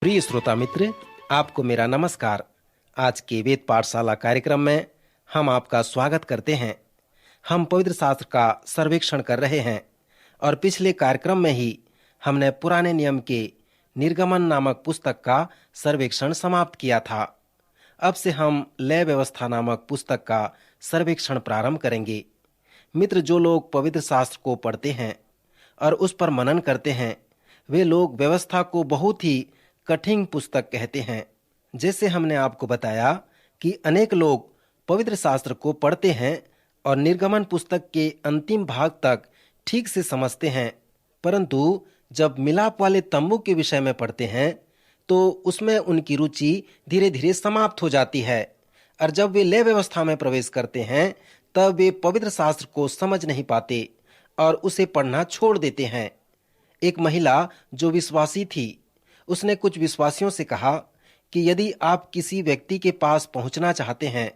प्रिय श्रोता मित्र, आपको मेरा नमस्कार। आज के वेद पाठशाला कार्यक्रम में हम आपका स्वागत करते हैं। हम पवित्र शास्त्र का सर्वेक्षण कर रहे हैं और पिछले कार्यक्रम में ही हमने पुराने नियम के निर्गमन नामक पुस्तक का सर्वेक्षण समाप्त किया था। अब से हम लय व्यवस्था नामक पुस्तक का सर्वेक्षण प्रारंभ करेंगे। मित्र, जो लोग पवित्र शास्त्र को पढ़ते हैं और उस पर मनन करते हैं, वे लोग व्यवस्था को बहुत ही कठिन पुस्तक कहते हैं। जैसे हमने आपको बताया कि अनेक लोग पवित्र शास्त्र को पढ़ते हैं और निर्गमन पुस्तक के अंतिम भाग तक ठीक से समझते हैं, परंतु जब मिलाप वाले तंबू के विषय में पढ़ते हैं तो उसमें उनकी रुचि धीरे धीरे समाप्त हो जाती है और जब वे लय व्यवस्था में प्रवेश करते हैं तब वे पवित्र शास्त्र को समझ नहीं पाते और उसे पढ़ना छोड़ देते हैं। एक महिला जो विश्वासी थी, उसने कुछ विश्वासियों से कहा कि यदि आप किसी व्यक्ति के पास पहुंचना चाहते हैं,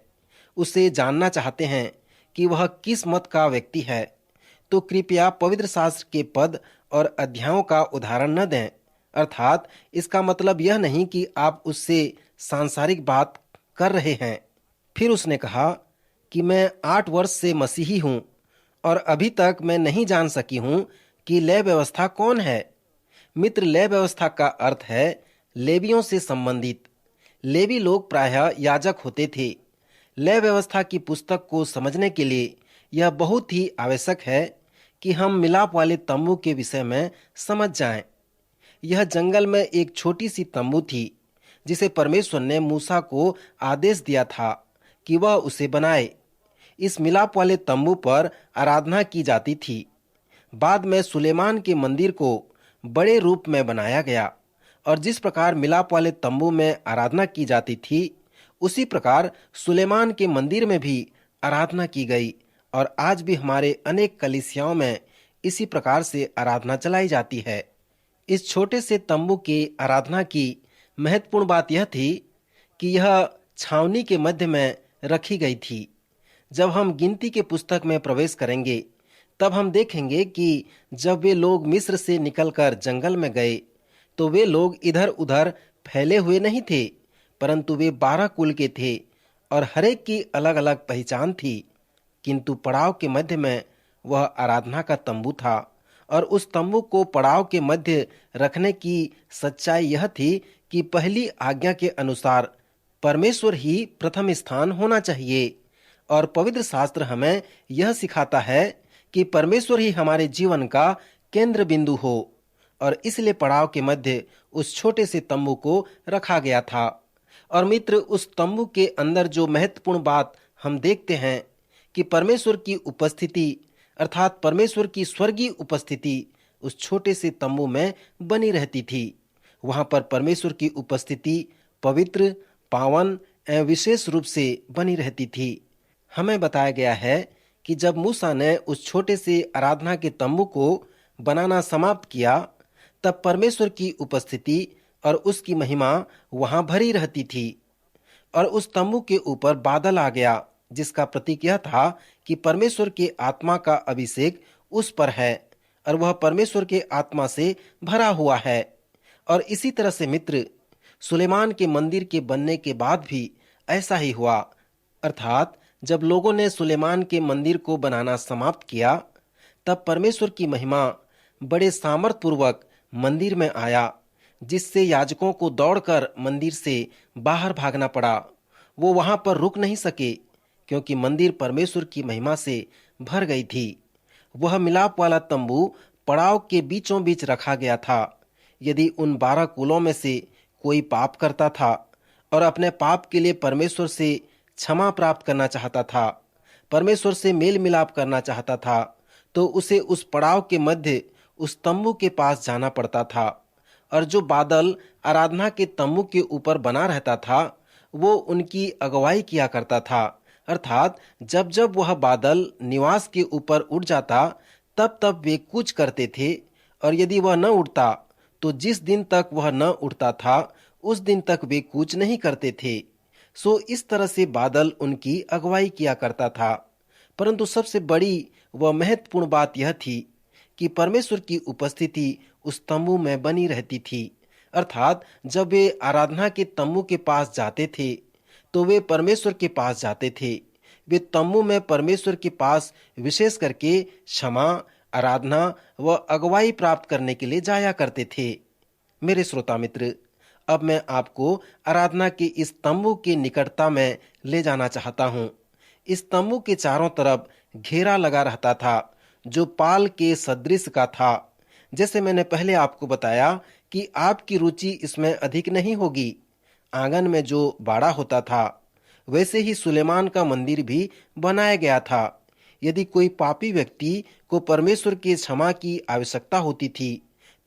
उसे जानना चाहते हैं कि वह किस मत का व्यक्ति है, तो कृपया पवित्र शास्त्र के पद और अध्यायों का उदाहरण न दें। अर्थात इसका मतलब यह नहीं कि आप उससे सांसारिक बात कर रहे हैं। फिर उसने कहा कि मैं 8 वर्ष से मसीही हूँ और अभी तक मैं नहीं जान सकी हूँ कि लय व्यवस्था कौन है। मित्र, लय व्यवस्था का अर्थ है लेवियों से संबंधित। लेवी लोग प्रायः याजक होते थे। लय व्यवस्था की पुस्तक को समझने के लिए यह बहुत ही आवश्यक है कि हम मिलाप वाले तंबू के विषय में समझ जाएं। यह जंगल में एक छोटी सी तंबू थी जिसे परमेश्वर ने मूसा को आदेश दिया था कि वह उसे बनाए। इस मिलाप वाले तंबू पर आराधना की जाती थी। बाद में सुलेमान के मंदिर को बड़े रूप में बनाया गया और जिस प्रकार मिलाप वाले तंबू में आराधना की जाती थी, उसी प्रकार सुलेमान के मंदिर में भी आराधना की गई और आज भी हमारे अनेक कलीसियाओं में इसी प्रकार से आराधना चलाई जाती है। इस छोटे से तंबू के आराधना की महत्वपूर्ण बात यह थी कि यह छावनी के मध्य में रखी गई थी। जब हम गिनती के पुस्तक में प्रवेश करेंगे तब हम देखेंगे कि जब वे लोग मिस्र से निकलकर जंगल में गए तो वे लोग इधर उधर फैले हुए नहीं थे, परंतु वे 12 कुल के थे और हरेक की अलग अलग पहचान थी। किंतु पड़ाव के मध्य में वह आराधना का तंबू था और उस तंबू को पड़ाव के मध्य रखने की सच्चाई यह थी कि पहली आज्ञा के अनुसार परमेश्वर ही प्रथम स्थान होना चाहिए और पवित्र शास्त्र हमें यह सिखाता है कि परमेश्वर ही हमारे जीवन का केंद्र बिंदु हो और इसलिए पड़ाव के मध्य उस छोटे से तंबू को रखा गया था। और मित्र, उस तंबू के अंदर जो महत्वपूर्ण बात हम देखते हैं कि परमेश्वर की उपस्थिति अर्थात परमेश्वर की स्वर्गीय उपस्थिति उस छोटे से तंबू में बनी रहती थी। वहां पर परमेश्वर की उपस्थिति पवित्र, पावन एवं विशेष रूप से बनी रहती थी। हमें बताया गया है कि जब मूसा ने उस छोटे से आराधना के तंबू को बनाना समाप्त किया, तब परमेश्वर की उपस्थिति और उसकी महिमा वहां भरी रहती थी और उस तंबू के ऊपर बादल आ गया, जिसका प्रतीक यह था कि परमेश्वर के आत्मा का अभिषेक उस पर है और वह परमेश्वर के आत्मा से भरा हुआ है। और इसी तरह से मित्र, सुलेमान के मंदिर के बनने के बाद भी ऐसा ही हुआ। अर्थात जब लोगों ने सुलेमान के मंदिर को बनाना समाप्त किया, तब परमेश्वर की महिमा बड़े सामर्थ पूर्वक मंदिर में आया, जिससे याजकों को दौड़कर मंदिर से बाहर भागना पड़ा। वो वहां पर रुक नहीं सके क्योंकि मंदिर परमेश्वर की महिमा से भर गई थी। वह मिलाप वाला तंबू पड़ाव के बीचों बीच रखा गया था। यदि उन 12 कुलों में से कोई पाप करता था और अपने पाप के लिए परमेश्वर से क्षमा प्राप्त करना चाहता था, परमेश्वर से मेल मिलाप करना चाहता था, तो उसे उस पड़ाव के मध्य उस तंबू के पास जाना पड़ता था। और जो बादल आराधना के तंबू के ऊपर बना रहता था, वो उनकी अगुवाई किया करता था। अर्थात जब जब वह बादल निवास के ऊपर उड़ जाता, तब तब वे कूच करते थे, और यदि वह न उड़ता तो जिस दिन तक वह न उड़ता था उस दिन तक वे कूच नहीं करते थे। सो इस तरह से बादल उनकी अगुवाई किया करता था। परंतु सबसे बड़ी व महत्वपूर्ण बात यह थी कि परमेश्वर की उपस्थिति उस तंबू में बनी रहती थी अर्थात जब वे आराधना के तम्बू के पास जाते थे तो वे परमेश्वर के पास जाते थे। वे तम्बू में परमेश्वर के पास विशेष करके क्षमा, आराधना व अगुवाई प्राप्त करने के लिए जाया करते थे। मेरे श्रोता मित्र, अब मैं आपको आराधना के इस तम्बू की निकटता में ले जाना चाहता हूँ। इस तम्बू के चारों तरफ घेरा लगा रहता था जो पाल के सदृश का था। जैसे मैंने पहले आपको बताया कि आपकी रुचि इसमें अधिक नहीं होगी। आंगन में जो बाड़ा होता था वैसे ही सुलेमान का मंदिर भी बनाया गया था। यदि कोई पापी व्यक्ति को परमेश्वर की क्षमा की आवश्यकता होती थी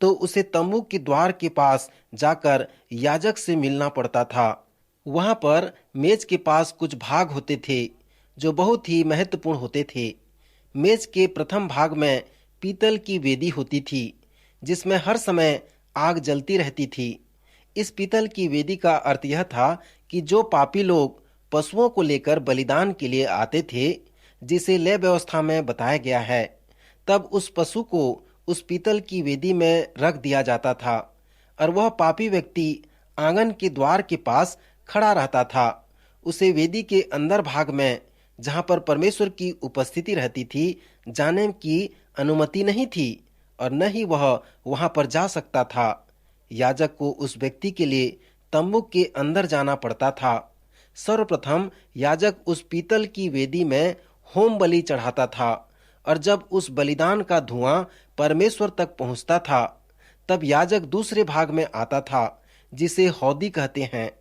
तो उसे तंबू के द्वार के पास जाकर याजक से मिलना पड़ता था। वहां पर मेज के पास कुछ भाग होते थे जो बहुत ही महत्वपूर्ण होते थे। मेज के प्रथम भाग में पीतल की वेदी होती थी जिसमें हर समय आग जलती रहती थी। इस पीतल की वेदी का अर्थ यह था कि जो पापी लोग पशुओं को लेकर बलिदान के लिए आते थे, जिसे लय व्यवस्था में बताया गया है, तब उस पशु को उस पीतल की वेदी में रख दिया जाता था और वह पापी व्यक्ति आंगन के द्वार के पास खड़ा रहता था। उसे वेदी के अंदर भाग में, जहां पर परमेश्वर की उपस्थिति रहती थी, जाने की अनुमति नहीं थी और न ही वह वहां पर जा सकता था। याजक को उस व्यक्ति के लिए तंबू के अंदर जाना पड़ता था। सर्वप्रथम याजक उस पीतल की वेदी में होम बलि चढ़ाता था और जब उस बलिदान का धुआं परमेश्वर तक पहुंचता था तब याजक दूसरे भाग में आता था जिसे हौदी कहते हैं,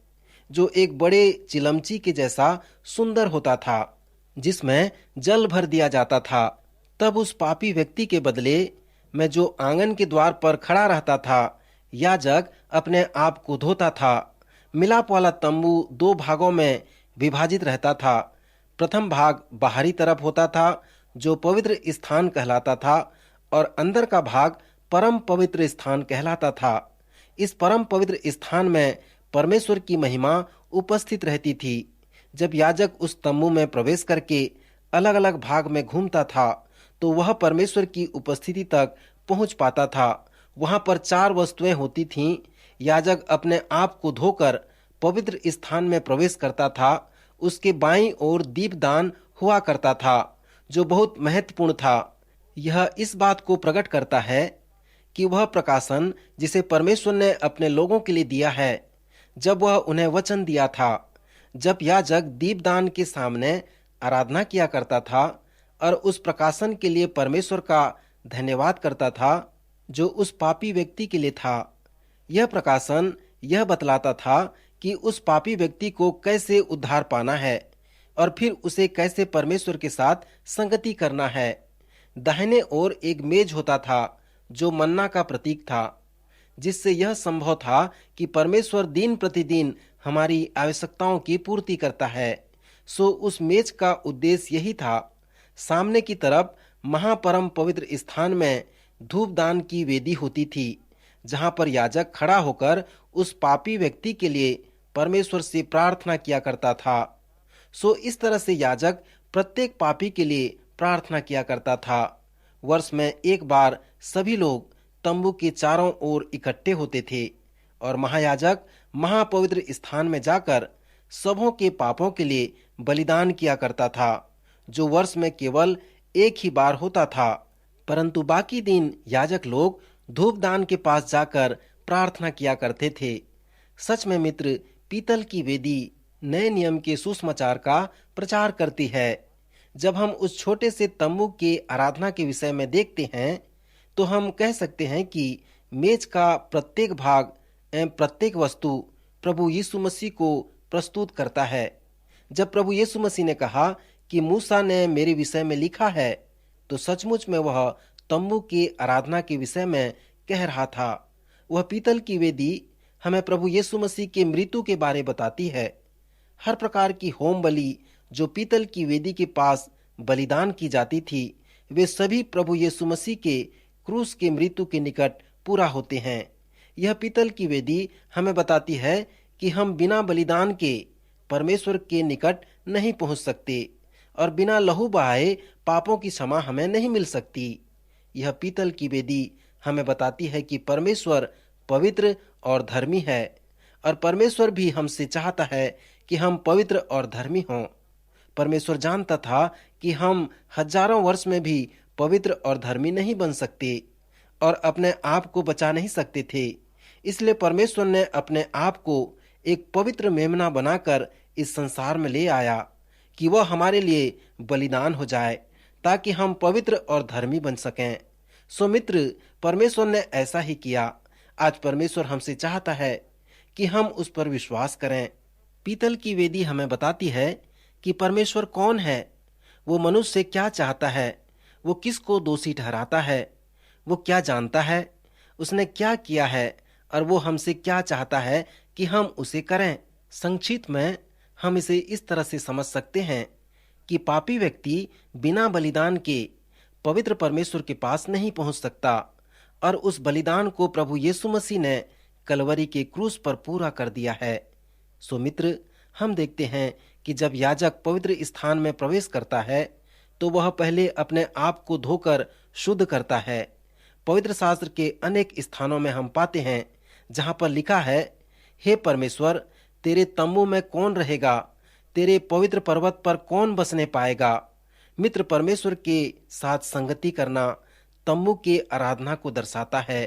जो एक बड़े चिलमची के जैसा सुंदर होता था जिसमें जल भर दिया जाता था। तब उस पापी व्यक्ति के बदले में जो आंगन के द्वार पर खड़ा रहता था, याजक अपने आप को धोता था। मिलाप वाला तंबू दो भागों में विभाजित रहता था। प्रथम भाग बाहरी तरफ होता था जो पवित्र स्थान कहलाता था और अंदर का भाग परम पवित्र स्थान कहलाता था। इस परम पवित्र स्थान में परमेश्वर की महिमा उपस्थित रहती थी। जब याजक उस तंबू में प्रवेश करके अलग अलग भाग में घूमता था तो वह परमेश्वर की उपस्थिति तक पहुंच पाता था। वहां पर 4 वस्तुएं होती थीं। याजक अपने आप को धोकर पवित्र स्थान में प्रवेश करता था। उसके बाईं ओर दीपदान हुआ करता था जो बहुत महत्वपूर्ण था। यह इस बात को प्रकट करता है कि वह प्रकाशन जिसे परमेश्वर ने अपने लोगों के लिए दिया है, जब वह उन्हें वचन दिया था। जब याजक दीपदान के सामने आराधना किया करता था और उस प्रकाशन के लिए परमेश्वर का धन्यवाद करता था जो उस पापी व्यक्ति के लिए था। यह प्रकाशन यह बतलाता था कि उस पापी व्यक्ति को कैसे उद्धार पाना है और फिर उसे कैसे परमेश्वर के साथ संगति करना है। दाहिने ओर एक मेज होता था जो मन्ना का प्रतीक था, जिससे यह संभव था कि परमेश्वर दिन प्रतिदिन हमारी आवश्यकताओं की पूर्ति करता है। सो उस मेज का उद्देश्य यही था। सामने की तरफ महापरम पवित्र स्थान में धूपदान की वेदी होती थी जहां पर याजक खड़ा होकर उस पापी व्यक्ति के लिए परमेश्वर से प्रार्थना किया करता था। सो इस तरह से याजक प्रत्येक पापी के लिए प्रार्थना किया करता था। वर्ष में एक बार सभी लोग तंबू के चारों ओर इकट्ठे होते थे और महायाजक महापवित्र स्थान में जाकर सबों के पापों के लिए बलिदान किया करता था, जो वर्ष में केवल एक ही बार होता था। परंतु बाकी दिन याजक लोग धूपदान के पास जाकर प्रार्थना किया करते थे। सच में मित्र, पीतल की वेदी नए नियम के सुसमाचार का प्रचार करती है। जब हम उस छोटे से तंबू के आराधना के विषय में देखते हैं तो हम कह सकते हैं कि मेज का प्रत्येक भाग एवं प्रत्येक वस्तु प्रभु यीशु मसीह को प्रस्तुत करता है। जब प्रभु यीशु मसीह ने कहा कि मूसा ने मेरे विषय में लिखा है, तो सचमुच में वह तंबू की आराधना के विषय में कह रहा था। वह पीतल की वेदी हमें प्रभु यीशु मसीह के मृत्यु के बारे बताती है। हर प्रकार की होम बलि जो पीतल की वेदी के पास बलिदान की जाती थी, वे सभी प्रभु यीशु मसीह के क्रूस के मृत्यु के निकट पूरा होते हैं। यह पीतल की वेदी हमें बताती है कि हम बिना बलिदान के परमेश्वर के निकट नहीं पहुंच सकते और बिना लहू बहाए पापों की क्षमा हमें नहीं मिल सकती। यह पीतल की वेदी हमें बताती है कि परमेश्वर पवित्र और धर्मी है, और परमेश्वर भी हमसे चाहता है कि हम पवित्र और धर्मी हों। परमेश्वर जानता था कि हम हजारों वर्ष में भी पवित्र और धर्मी नहीं बन सकते और अपने आप को बचा नहीं सकते थे। इसलिए परमेश्वर ने अपने आप को एक पवित्र मेमना बनाकर इस संसार में ले आया कि वह हमारे लिए बलिदान हो जाए, ताकि हम पवित्र और धर्मी बन सकें। सो मित्र, परमेश्वर ने ऐसा ही किया। आज परमेश्वर हमसे चाहता है कि हम उस पर विश्वास करें। पीतल की वेदी हमें बताती है कि परमेश्वर कौन है, वो मनुष्य से क्या चाहता है, वो किसको दोषी ठहराता है, वो क्या जानता है, उसने क्या किया है, और वो हमसे क्या चाहता है कि हम उसे करें। संक्षिप्त में हम इसे इस तरह से समझ सकते हैं कि पापी व्यक्ति बिना बलिदान के पवित्र परमेश्वर के पास नहीं पहुंच सकता, और उस बलिदान को प्रभु यीशु मसीह ने कलवरी के क्रूस पर पूरा कर दिया है। सो मित्र, हम देखते हैं कि जब याजक पवित्र स्थान में प्रवेश करता है तो वह पहले अपने आप को धोकर शुद्ध करता है। पवित्र शास्त्र के अनेक स्थानों में हम पाते हैं जहां पर लिखा है, हे परमेश्वर, तेरे तम्बू में कौन रहेगा, तेरे पवित्र पर्वत पर कौन बसने पाएगा। मित्र, परमेश्वर के साथ संगति करना तम्बू के आराधना को दर्शाता है।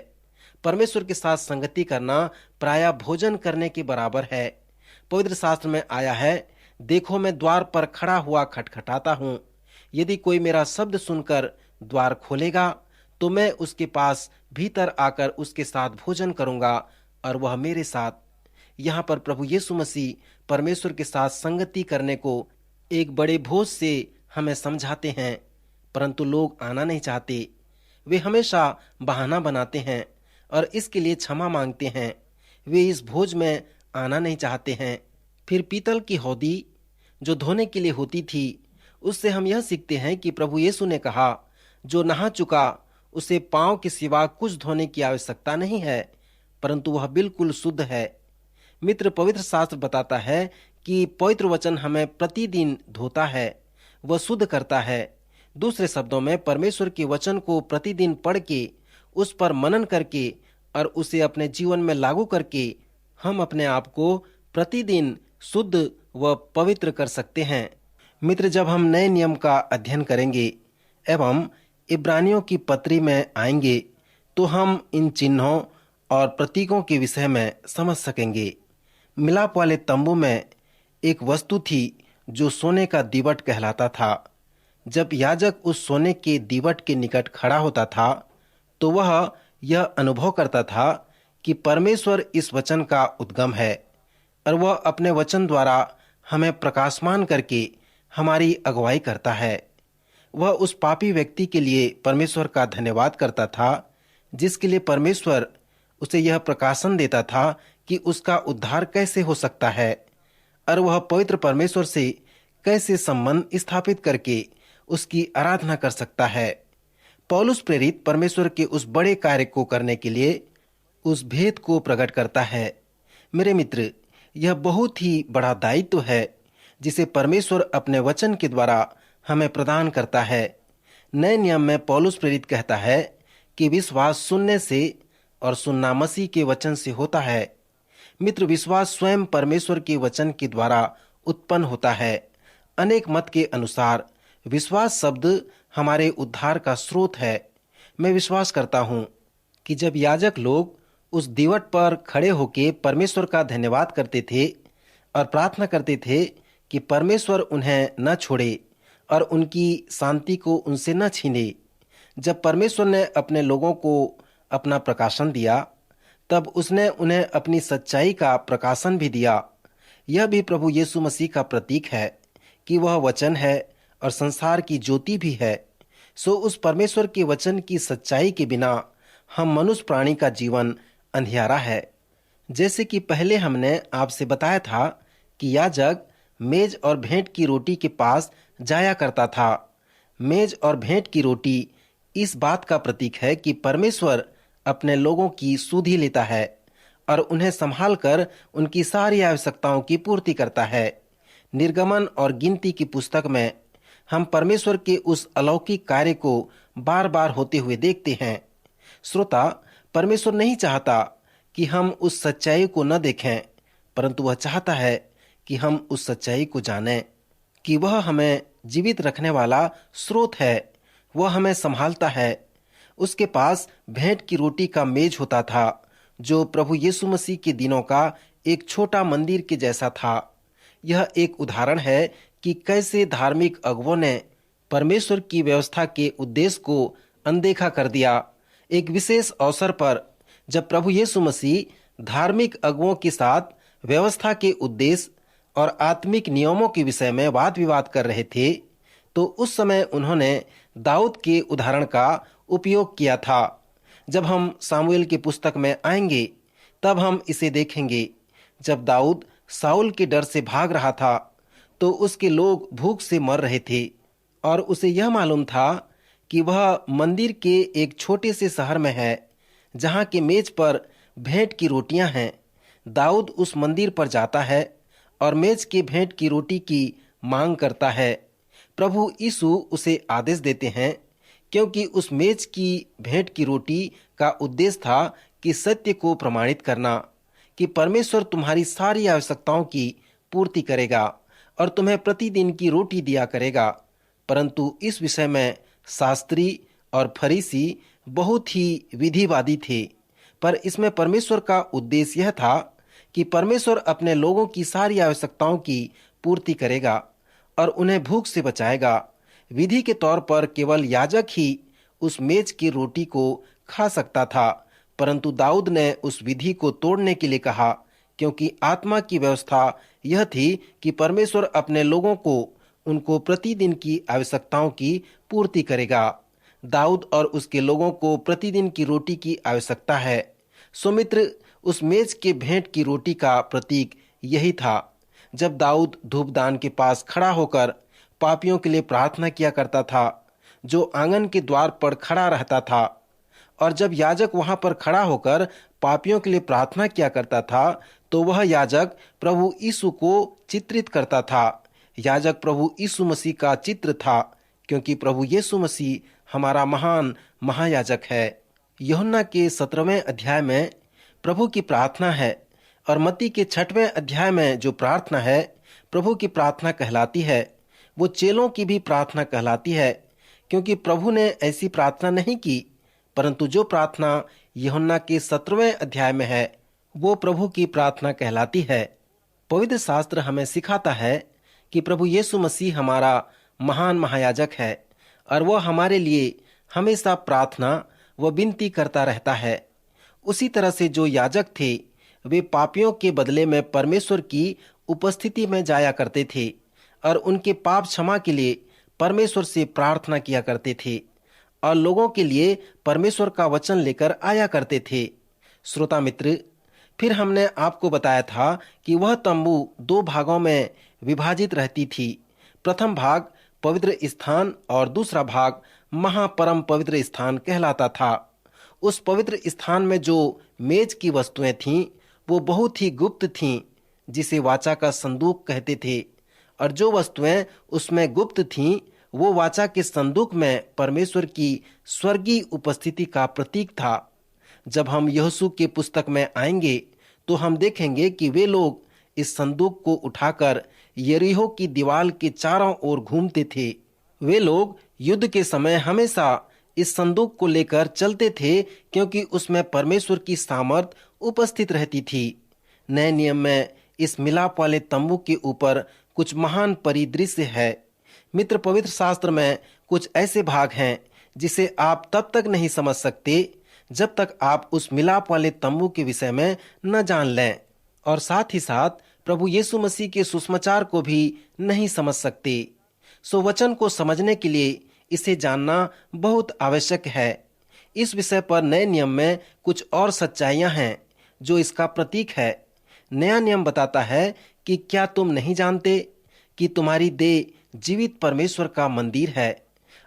परमेश्वर के साथ संगति करना प्रायः भोजन करने के बराबर है। पवित्र शास्त्र में आया है, देखो मैं द्वार पर खड़ा हुआ खटखटाता हूँ, यदि कोई मेरा शब्द सुनकर द्वार खोलेगा तो मैं उसके पास भीतर आकर उसके साथ भोजन करूंगा और वह मेरे साथ। यहाँ पर प्रभु यीशु मसीह परमेश्वर के साथ संगति करने को एक बड़े भोज से हमें समझाते हैं, परंतु लोग आना नहीं चाहते। वे हमेशा बहाना बनाते हैं और इसके लिए क्षमा मांगते हैं। वे इस भोज में आना नहीं चाहते हैं। फिर पीतल की हौदी जो धोने के लिए होती थी, उससे हम यह सीखते हैं कि प्रभु यीशु ने कहा, जो नहा चुका उसे पांव के सिवा कुछ धोने की आवश्यकता नहीं है, परंतु वह बिल्कुल शुद्ध है। मित्र, पवित्र शास्त्र बताता है कि पवित्र वचन हमें प्रतिदिन धोता है, वह शुद्ध करता है। दूसरे शब्दों में, परमेश्वर के वचन को प्रतिदिन पढ़ के, उस पर मनन करके और उसे अपने जीवन में लागू करके हम अपने आप को प्रतिदिन शुद्ध व पवित्र कर सकते हैं। मित्र, जब हम नए नियम का अध्ययन करेंगे एवं इब्रानियों की पत्री में आएंगे तो हम इन चिन्हों और प्रतीकों के विषय में समझ सकेंगे। मिलाप वाले तंबू में एक वस्तु थी जो सोने का दीवट कहलाता था। जब याजक उस सोने के दीवट के निकट खड़ा होता था तो वह यह अनुभव करता था कि परमेश्वर इस वचन का उद्गम है और वह अपने वचन द्वारा हमें प्रकाशमान करके हमारी अगुवाई करता है। वह उस पापी व्यक्ति के लिए परमेश्वर का धन्यवाद करता था जिसके लिए परमेश्वर उसे यह प्रकाशन देता था कि उसका उद्धार कैसे हो सकता है और वह पवित्र परमेश्वर से कैसे संबंध स्थापित करके उसकी आराधना कर सकता है। पौलुस प्रेरित परमेश्वर के उस बड़े कार्य को करने के लिए उस भेद को प्रकट करता है। मेरे मित्र, यह बहुत ही बड़ा दायित्व है जिसे परमेश्वर अपने वचन के द्वारा हमें प्रदान करता है। नए नियम में पौलुस प्रेरित कहता है कि विश्वास सुनने से और सुनना मसीह के वचन से होता है। मित्र, विश्वास स्वयं परमेश्वर के वचन के द्वारा उत्पन्न होता है। अनेक मत के अनुसार विश्वास शब्द हमारे उद्धार का स्रोत है। मैं विश्वास करता हूँ कि जब याजक लोग उस दीवट पर खड़े होकर परमेश्वर का धन्यवाद करते थे और प्रार्थना करते थे कि परमेश्वर उन्हें न छोड़े और उनकी शांति को उनसे न छीने, जब परमेश्वर ने अपने लोगों को अपना प्रकाशन दिया तब उसने उन्हें अपनी सच्चाई का प्रकाशन भी दिया। यह भी प्रभु यीशु मसीह का प्रतीक है कि वह वचन है और संसार की ज्योति भी है। सो उस परमेश्वर के वचन की सच्चाई के बिना हम मनुष्य प्राणी का जीवन अंधियारा है। जैसे कि पहले हमने आपसे बताया था कि याजक मेज और भेंट की रोटी के पास जाया करता था। मेज और भेंट की रोटी इस बात का प्रतीक है कि परमेश्वर अपने लोगों की सुधि लेता है और उन्हें संभाल कर उनकी सारी आवश्यकताओं की पूर्ति करता है। निर्गमन और गिनती की पुस्तक में हम परमेश्वर के उस अलौकिक कार्य को बार बार होते हुए देखते हैं। श्रोता, परमेश्वर नहीं चाहता कि हम उस सच्चाई को न देखें, परंतु वह चाहता है कि हम उस सच्चाई को जानें कि वह हमें जीवित रखने वाला स्रोत है। वह हमें संभालता है। उसके पास भेंट की रोटी का मेज होता था, जो प्रभु यीशु मसीह के दिनों का एक छोटा मंदिर के जैसा था। यह एक उदाहरण है कि कैसे धार्मिक अगुवों ने परमेश्वर की व्यवस्था के उद्देश्य को अनदेखा कर दिया। एक विशेष अवसर पर जब प्रभु यीशु मसीह धार्मिक अगुवों के साथ व्यवस्था के उद्देश्य और आत्मिक नियमों के विषय में वाद विवाद कर रहे थे, तो उस समय उन्होंने दाऊद के उदाहरण का उपयोग किया था। जब हम सामुएल की पुस्तक में आएंगे तब हम इसे देखेंगे। जब दाऊद साउल के डर से भाग रहा था तो उसके लोग भूख से मर रहे थे और उसे यह मालूम था कि वह मंदिर के एक छोटे से शहर में है जहाँ के मेज पर भेंट की रोटियां हैं। दाऊद उस मंदिर पर जाता है और मेज के भेंट की रोटी की मांग करता है। प्रभु यीशु उसे आदेश देते हैं, क्योंकि उस मेज की भेंट की रोटी का उद्देश्य था कि सत्य को प्रमाणित करना कि परमेश्वर तुम्हारी सारी आवश्यकताओं की पूर्ति करेगा और तुम्हें प्रतिदिन की रोटी दिया करेगा। परंतु इस विषय में शास्त्री और फरीसी बहुत ही विधिवादी थे, पर इसमें परमेश्वर का उद्देश्य यह था कि परमेश्वर अपने लोगों की सारी आवश्यकताओं की पूर्ति करेगा और उन्हें भूख से बचाएगा। विधि के तौर पर केवल याजक ही उस मेज की रोटी को खा सकता था, परंतु दाऊद ने उस विधि को तोड़ने के लिए कहा, क्योंकि आत्मा की व्यवस्था यह थी कि परमेश्वर अपने लोगों को उनको प्रतिदिन की आवश्यकताओं की पूर्ति करेगा। दाऊद और उसके लोगों को प्रतिदिन की रोटी की आवश्यकता है। सो मित्र, उस मेज के भेंट की रोटी का प्रतीक यही था। जब दाऊद धूपदान के पास खड़ा होकर पापियों के लिए प्रार्थना किया करता था, जो आंगन के द्वार पर खड़ा रहता था, और जब याजक वहां पर खड़ा होकर पापियों के लिए प्रार्थना किया करता था, तो वह याजक प्रभु यीशु को चित्रित करता था। याजक प्रभु यीशु मसीह का चित्र था, क्योंकि प्रभु यीशु मसीह हमारा महान महायाजक है। यूहन्ना के 17वें अध्याय में प्रभु की प्रार्थना है और मत्ती के 6वें अध्याय में जो प्रार्थना है प्रभु की प्रार्थना कहलाती है, वो चेलों की भी प्रार्थना कहलाती है, क्योंकि प्रभु ने ऐसी प्रार्थना नहीं की, परंतु जो प्रार्थना यूहन्ना के 17वें अध्याय में है वो प्रभु की प्रार्थना कहलाती है। पवित्र शास्त्र हमें सिखाता है कि प्रभु यीशु मसीह हमारा महान महायाजक है और वह हमारे लिए हमेशा प्रार्थना व विनती करता रहता है। उसी तरह से जो याजक थे वे पापियों के बदले में परमेश्वर की उपस्थिति में जाया करते थे और उनके पाप क्षमा के लिए परमेश्वर से प्रार्थना किया करते थे और लोगों के लिए परमेश्वर का वचन लेकर आया करते थे। श्रोता मित्र, फिर हमने आपको बताया था कि वह तंबू 2 भागों में विभाजित रहती थी। प्रथम भाग पवित्र स्थान और दूसरा भाग महापरम पवित्र स्थान कहलाता था। उस पवित्र स्थान में जो मेज की वस्तुएं थीं वो बहुत ही गुप्त थीं, जिसे वाचा का संदूक कहते थे, और जो वस्तुएं उसमें गुप्त थीं वो वाचा के संदूक में परमेश्वर की स्वर्गीय उपस्थिति का प्रतीक था। जब हम यहोशू के पुस्तक में आएंगे तो हम देखेंगे कि वे लोग इस संदूक को उठाकर यरीहो की दीवार के चारों ओर घूमते थे। वे लोग युद्ध के समय हमेशा इस संदूक को लेकर चलते थे, क्योंकि उसमें परमेश्वर की सामर्थ उपस्थित रहती थी। नए नियम में इस मिलाप वाले तंबू के ऊपर कुछ महान परिदृश्य है। मित्र, पवित्र शास्त्र में कुछ ऐसे भाग हैं जिसे आप तब तक नहीं समझ सकते जब तक आप उस मिलाप वाले तंबू के विषय में न जान लें, और साथ ही साथ प्रभु यीशु मसीह के सुसमाचार को भी नहीं समझ सकते। सो वचन को समझने के लिए इसे जानना बहुत आवश्यक है। इस विषय पर नए नियम में कुछ और सच्चाइयां हैं जो इसका प्रतीक है। नया नियम बताता है कि क्या तुम नहीं जानते कि तुम्हारी देह जीवित परमेश्वर का मंदिर है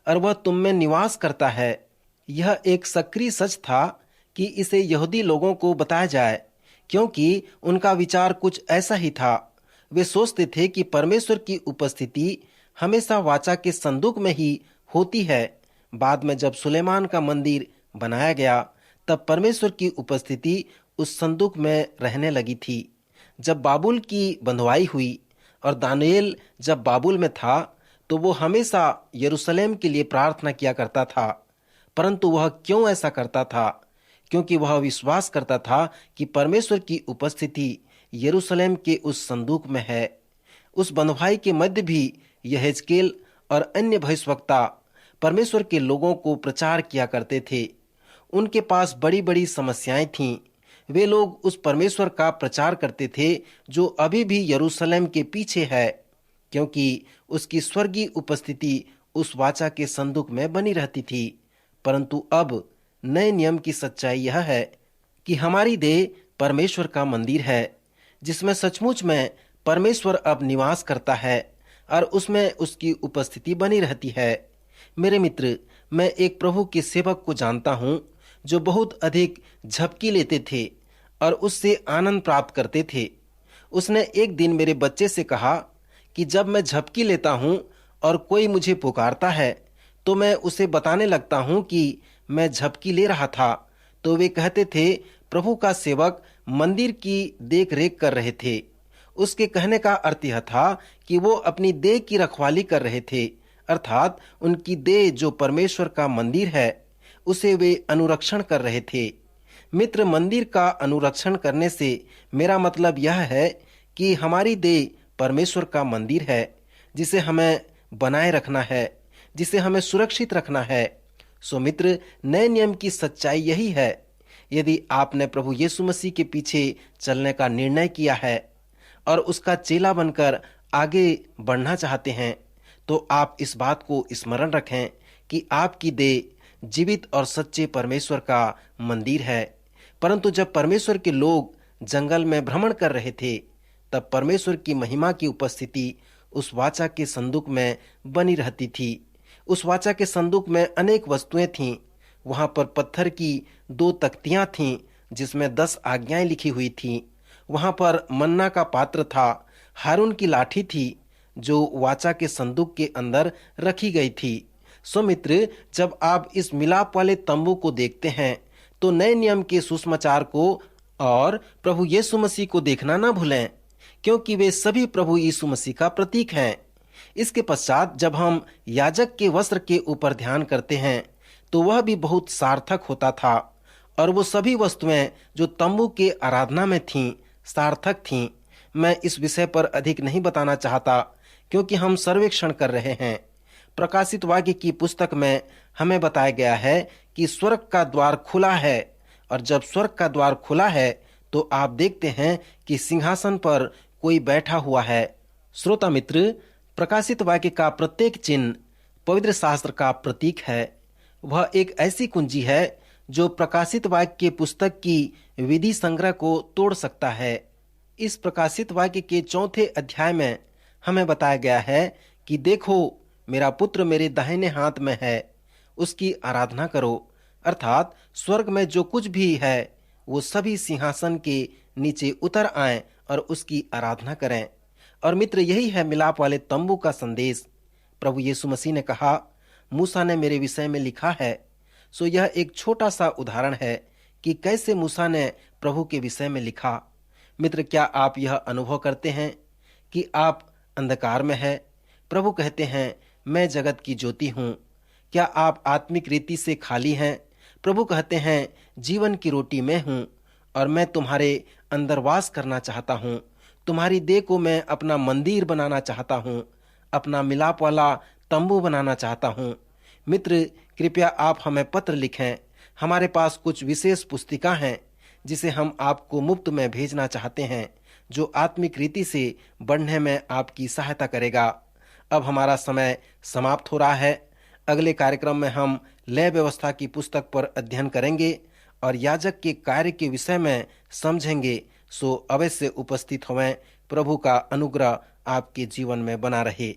और वह तुम में निवास करता है। यह एक सक्रिय सच था कि इसे यहूदी लोगों को बताया जाए, क्योंकि उनका विचार कुछ ऐसा ही था। वे सोचते थे कि परमेश्वर की उपस्थिति हमेशा वाचा के संदूक में ही होती है। बाद में जब सुलेमान का मंदिर बनाया गया तब परमेश्वर की उपस्थिति उस संदूक में रहने लगी थी। जब बाबुल की बंधुआई हुई और दानियेल जब बाबुल में था, तो वो हमेशा यरूशलेम के लिए प्रार्थना किया करता था। परंतु वह क्यों ऐसा करता था? क्योंकि वह विश्वास करता था कि परमेश्वर की उपस्थिति यरूशलेम के उस संदूक में है। उस बंधुआई के मध्य भी यहेजकेल और अन्य भविष्यवक्ता परमेश्वर के लोगों को प्रचार किया करते थे। उनके पास बड़ी बड़ी समस्याएं थीं। वे लोग उस परमेश्वर का प्रचार करते थे जो अभी भी यरूशलेम के पीछे है, क्योंकि उसकी स्वर्गीय उपस्थिति उस वाचा के संदूक में बनी रहती थी। परंतु अब नए नियम की सच्चाई यह है कि हमारी देह परमेश्वर का मंदिर है, जिसमें सचमुच में परमेश्वर अब निवास करता है और उसमें उसकी उपस्थिति बनी रहती है। मेरे मित्र, मैं एक प्रभु के सेवक को जानता हूँ जो बहुत अधिक झपकी लेते थे और उससे आनंद प्राप्त करते थे। उसने एक दिन मेरे बच्चे से कहा कि जब मैं झपकी लेता हूँ और कोई मुझे पुकारता है, तो मैं उसे बताने लगता हूँ कि मैं झपकी ले रहा था। तो वे कहते थे, प्रभु का सेवक मंदिर की देख रेख कर रहे थे। उसके कहने का अर्थ यह था कि वो अपनी देह की रखवाली कर रहे थे, अर्थात उनकी देह जो परमेश्वर का मंदिर है, उसे वे अनुरक्षण कर रहे थे। मित्र, मंदिर का अनुरक्षण करने से मेरा मतलब यह है कि हमारी देह परमेश्वर का मंदिर है, जिसे हमें बनाए रखना है, जिसे हमें सुरक्षित रखना है। सो मित्र, नए नियम की सच्चाई यही है। यदि आपने प्रभु यीशु मसीह के पीछे चलने का निर्णय किया है और उसका चेला बनकर आगे बढ़ना चाहते हैं, तो आप इस बात को स्मरण रखें कि आपकी देह जीवित और सच्चे परमेश्वर का मंदिर है। परंतु जब परमेश्वर के लोग जंगल में भ्रमण कर रहे थे, तब परमेश्वर की महिमा की उपस्थिति उस वाचा के संदूक में बनी रहती थी। उस वाचा के संदूक में अनेक वस्तुएं थीं। वहां पर पत्थर की 2 तख्तियां थीं, जिसमें 10 आज्ञाएं लिखी हुई थीं। वहां पर मन्ना का पात्र था। हारून की लाठी थी, जो वाचा के संदूक के अंदर रखी गई थी। सो मित्र, जब आप इस मिलाप वाले तंबू को देखते हैं, तो नए नियम के सुसमाचार को और प्रभु यीशु मसीह को देखना ना भूलें, क्योंकि वे सभी प्रभु यीशु मसीह का प्रतीक हैं। इसके पश्चात जब हम याजक के वस्त्र के ऊपर ध्यान करते हैं, तो वह भी बहुत सार्थक होता था। और वो सभी वस्तुएं जो तंबू के आराधना में थीं, सार्थक थीं। मैं इस विषय पर अधिक नहीं बताना चाहता, क्योंकि हम सर्वेक्षण कर रहे हैं। प्रकाशित वाक्य की पुस्तक में हमें बताया गया है कि स्वर्ग का द्वार खुला है, और जब स्वर्ग का द्वार खुला है, तो आप देखते हैं कि सिंहासन पर कोई बैठा हुआ है। श्रोता मित्र, प्रकाशित वाक्य का प्रत्येक चिन्ह पवित्र शास्त्र का प्रतीक है। वह एक ऐसी कुंजी है जो प्रकाशित वाक्य के पुस्तक की विधि संग्रह को तोड़ सकता है। इस प्रकाशित वाक्य के 4 अध्याय में हमें बताया गया है कि देखो, मेरा पुत्र मेरे दाहिने हाथ में है, उसकी आराधना करो। अर्थात स्वर्ग में जो कुछ भी है, वो सभी सिंहासन के नीचे उतर आएं और उसकी आराधना करें। और मित्र, यही है मिलाप वाले तंबू का संदेश। प्रभु यीशु मसीह ने कहा, मूसा ने मेरे विषय में लिखा है। सो यह एक छोटा सा उदाहरण है कि कैसे मूसा ने प्रभु के विषय में लिखा। मित्र, क्या आप यह अनुभव करते हैं कि आप अंधकार में हैं? प्रभु कहते हैं, मैं जगत की ज्योति हूँ। क्या आप आत्मिक रीति से खाली हैं? प्रभु कहते हैं, जीवन की रोटी मैं हूँ और मैं तुम्हारे अंदर वास करना चाहता हूँ। तुम्हारी देह को मैं अपना मंदिर बनाना चाहता हूँ, अपना मिलाप वाला तंबू बनाना चाहता हूँ। मित्र, कृपया आप हमें पत्र लिखें। हमारे पास कुछ विशेष पुस्तिका हैं जिसे हम आपको मुफ्त में भेजना चाहते हैं, जो आत्मिक रीति से बढ़ने में आपकी सहायता करेगा। अब हमारा समय समाप्त हो रहा है। अगले कार्यक्रम में हम लय व्यवस्था की पुस्तक पर अध्ययन करेंगे और याजक के कार्य के विषय में समझेंगे। सो अवश्य उपस्थित होवें। प्रभु का अनुग्रह आपके जीवन में बना रहे।